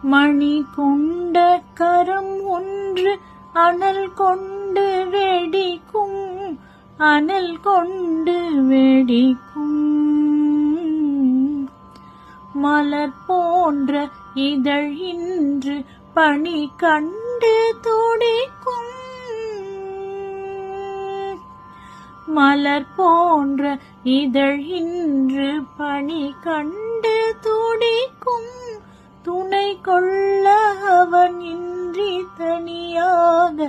மணி கொண்ட கரம் ஒன்று அனல் கொண்டு வெடிக்கும், அனல் கொண்டு வெடிக்கும். மலர் போன்ற இதழ் இன்று பனி கண்டு துடிக்கும், மலர் போன்ற இதழ் இன்று பனி கண்டு துடிக்கும். துணை கொள்ள அவன் இன்றி தனியாக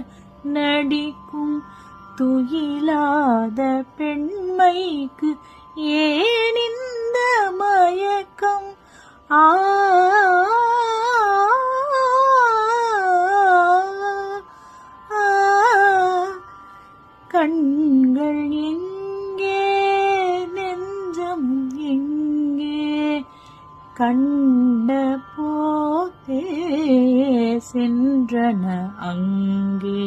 நடிக்கும், துயிலாத பெண்மைக்கு ஏன் இந்த மயக்கம்? கண்கள் எங்கே, நெஞ்சம் எங்கே, கண்ட போதே சென்றன அங்கே.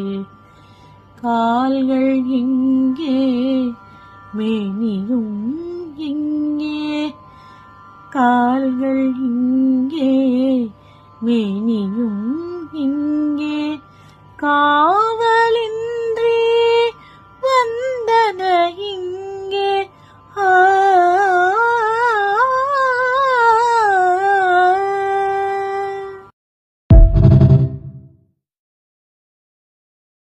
கால்கள் எங்கே, மேனியும் எங்கே, கால்கள் இங்கே, மேனியும் இங்கே. காவலின்